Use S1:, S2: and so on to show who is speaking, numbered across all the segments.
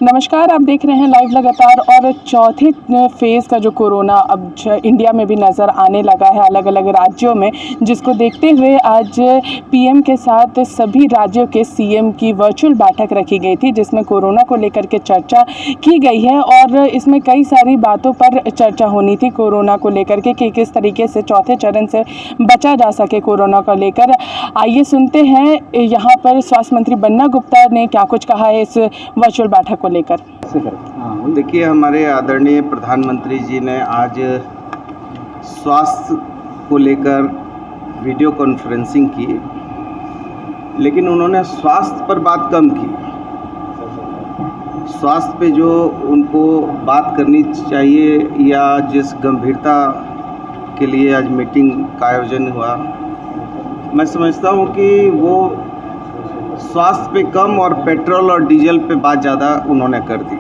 S1: नमस्कार, आप देख रहे हैं लाइव लगातार। और चौथे फेज़ का जो कोरोना अब इंडिया में भी नज़र आने लगा है अलग अलग राज्यों में, जिसको देखते हुए आज पीएम के साथ सभी राज्यों के सीएम की वर्चुअल बैठक रखी गई थी, जिसमें कोरोना को लेकर के चर्चा की गई है। और इसमें कई सारी बातों पर चर्चा होनी थी कोरोना को लेकर के कि किस तरीके से चौथे चरण से बचा जा सके कोरोना को लेकर। आइए सुनते हैं यहाँ पर स्वास्थ्य मंत्री बन्ना गुप्ता ने क्या कुछ कहा है इस वर्चुअल बैठक को लेकर।
S2: देखिए, हमारे आदरणीय प्रधानमंत्री जी ने आज स्वास्थ्य को लेकर वीडियो कॉन्फ्रेंसिंग की, लेकिन उन्होंने स्वास्थ्य पर बात कम की। स्वास्थ्य पे जो उनको बात करनी चाहिए या जिस गंभीरता के लिए आज मीटिंग का आयोजन हुआ, मैं समझता हूँ कि वो स्वास्थ्य पे कम और पेट्रोल और डीजल पे बात ज़्यादा उन्होंने कर दी।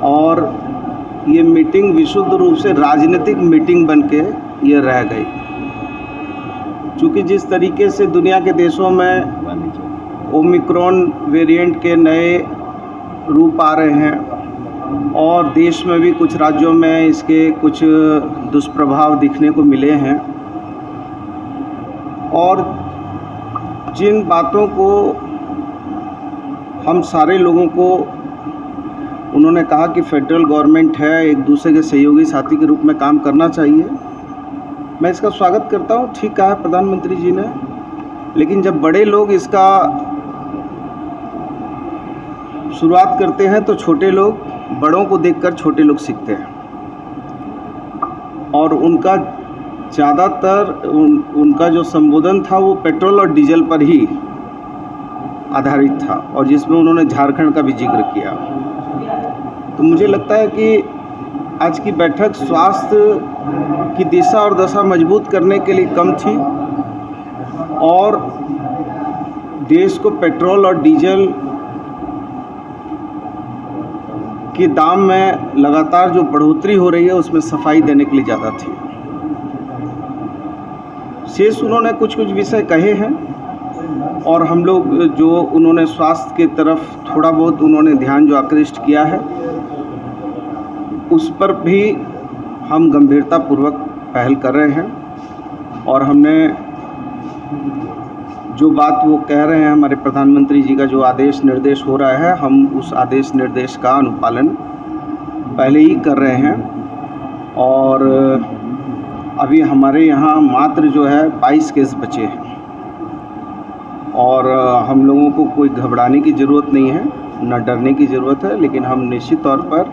S2: और ये मीटिंग विशुद्ध रूप से राजनीतिक मीटिंग बन के ये रह गई, क्योंकि जिस तरीके से दुनिया के देशों में ओमिक्रॉन वेरिएंट के नए रूप आ रहे हैं और देश में भी कुछ राज्यों में इसके कुछ दुष्प्रभाव दिखने को मिले हैं, और जिन बातों को हम सारे लोगों को उन्होंने कहा कि फेडरल गवर्नमेंट है, एक दूसरे के सहयोगी साथी के रूप में काम करना चाहिए, मैं इसका स्वागत करता हूँ। ठीक कहा प्रधानमंत्री जी ने, लेकिन जब बड़े लोग इसका शुरुआत करते हैं तो छोटे लोग बड़ों को देखकर छोटे लोग सीखते हैं, और उनका ज़्यादातर उनका जो संबोधन था वो पेट्रोल और डीजल पर ही आधारित था, और जिसमें उन्होंने झारखंड का भी जिक्र किया। तो मुझे लगता है कि आज की बैठक स्वास्थ्य की दिशा और दशा मजबूत करने के लिए कम थी, और देश को पेट्रोल और डीजल के दाम में लगातार जो बढ़ोतरी हो रही है उसमें सफाई देने के लिए ज़्यादा थी। शेष उन्होंने कुछ विषय कहे हैं, और हम लोग जो उन्होंने स्वास्थ्य की तरफ थोड़ा बहुत उन्होंने ध्यान जो आकृष्ट किया है उस पर भी हम गंभीरतापूर्वक पहल कर रहे हैं। और हमने जो बात वो कह रहे हैं, हमारे प्रधानमंत्री जी का जो आदेश निर्देश हो रहा है, हम उस आदेश निर्देश का अनुपालन पहले ही कर रहे हैं। और अभी हमारे यहाँ मात्र जो है 22 केस बचे हैं, और हम लोगों को कोई घबराने की ज़रूरत नहीं है, न डरने की ज़रूरत है, लेकिन हम निश्चित तौर पर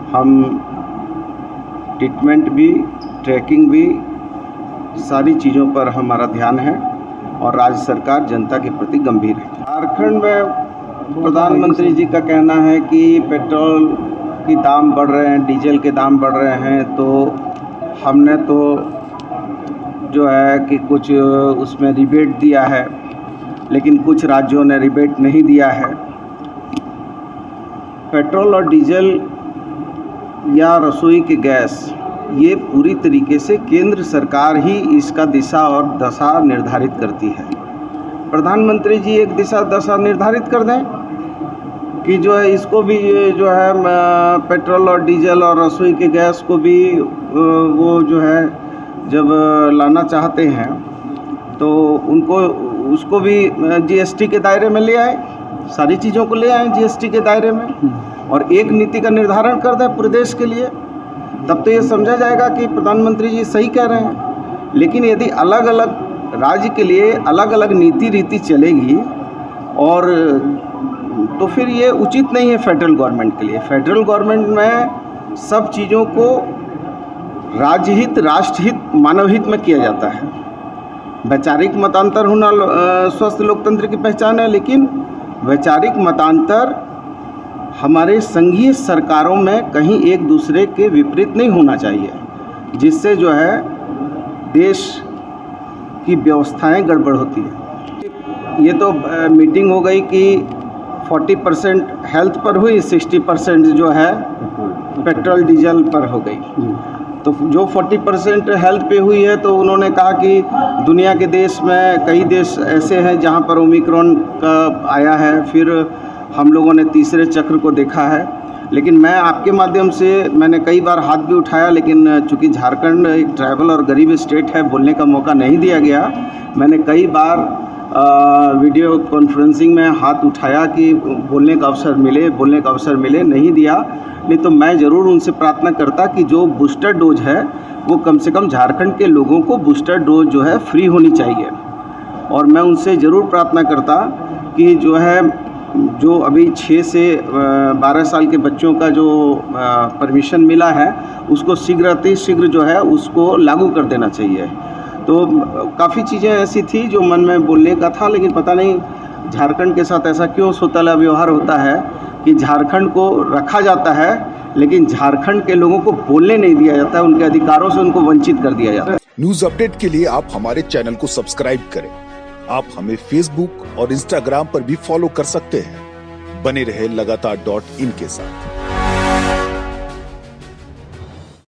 S2: हम ट्रीटमेंट भी, ट्रैकिंग भी, सारी चीज़ों पर हमारा ध्यान है, और राज्य सरकार जनता के प्रति गंभीर है। झारखंड में प्रधानमंत्री जी का कहना है कि पेट्रोल के दाम बढ़ रहे हैं, डीजल के दाम बढ़ रहे हैं, तो हमने तो जो है कि कुछ उसमें रिबेट दिया है, लेकिन कुछ राज्यों ने रिबेट नहीं दिया है। पेट्रोल और डीजल या रसोई के गैस, ये पूरी तरीके से केंद्र सरकार ही इसका दिशा और दशा निर्धारित करती है। प्रधानमंत्री जी एक दिशा दशा निर्धारित कर दें कि जो है इसको भी जो है पेट्रोल और डीजल और रसोई के गैस को भी वो जो है जब लाना चाहते हैं तो उनको उसको भी जीएसटी के दायरे में ले आए, सारी चीज़ों को ले आए जीएसटी के दायरे में, और एक नीति का निर्धारण कर दें पूरे देश के लिए, तब तो ये समझा जाएगा कि प्रधानमंत्री जी सही कह रहे हैं। लेकिन यदि अलग अलग राज्य के लिए अलग अलग नीति रीति चलेगी, और तो फिर ये उचित नहीं है फेडरल गवर्नमेंट के लिए। फेडरल गवर्नमेंट में सब चीज़ों को राज्यहित, राष्ट्रहित, मानवहित में किया जाता है। वैचारिक मतांतर होना स्वस्थ लोकतंत्र की पहचान है, लेकिन वैचारिक मतांतर हमारे संघीय सरकारों में कहीं एक दूसरे के विपरीत नहीं होना चाहिए, जिससे जो है देश की व्यवस्थाएं गड़बड़ होती है। ये तो मीटिंग हो गई कि 40% हेल्थ पर हुई, 60% जो है पेट्रोल डीजल पर हो गई। तो जो 40% हेल्थ पे हुई है, तो उन्होंने कहा कि दुनिया के देश में कई देश ऐसे हैं जहां पर ओमिक्रॉन का आया है, फिर हम लोगों ने तीसरे चक्र को देखा है। लेकिन मैं आपके माध्यम से मैंने कई बार हाथ भी उठाया, लेकिन चूँकि झारखंड एक ट्राइबल और गरीब स्टेट है, बोलने का मौका नहीं दिया गया। मैंने कई बार वीडियो कॉन्फ्रेंसिंग में हाथ उठाया कि बोलने का अवसर मिले, नहीं दिया। नहीं तो मैं ज़रूर उनसे प्रार्थना करता कि जो बूस्टर डोज है वो कम से कम झारखंड के लोगों को बूस्टर डोज जो है फ्री होनी चाहिए। और मैं उनसे ज़रूर प्रार्थना करता कि जो अभी 6 से 12 साल के बच्चों का जो परमिशन मिला है उसको शीघ्र जो है उसको लागू कर देना चाहिए। तो काफ़ी चीज़ें ऐसी थी जो मन में बोलने का था, लेकिन पता नहीं झारखंड के साथ ऐसा क्यों सोतला व्यवहार होता है कि झारखंड को रखा जाता है लेकिन झारखंड के लोगों को बोलने नहीं दिया जाता है, उनके अधिकारों से उनको वंचित कर दिया जाता है।
S3: न्यूज अपडेट के लिए आप हमारे चैनल को सब्सक्राइब करें। आप हमें फेसबुक और इंस्टाग्राम पर भी फॉलो कर सकते हैं। बने रहे लगातार .in के साथ।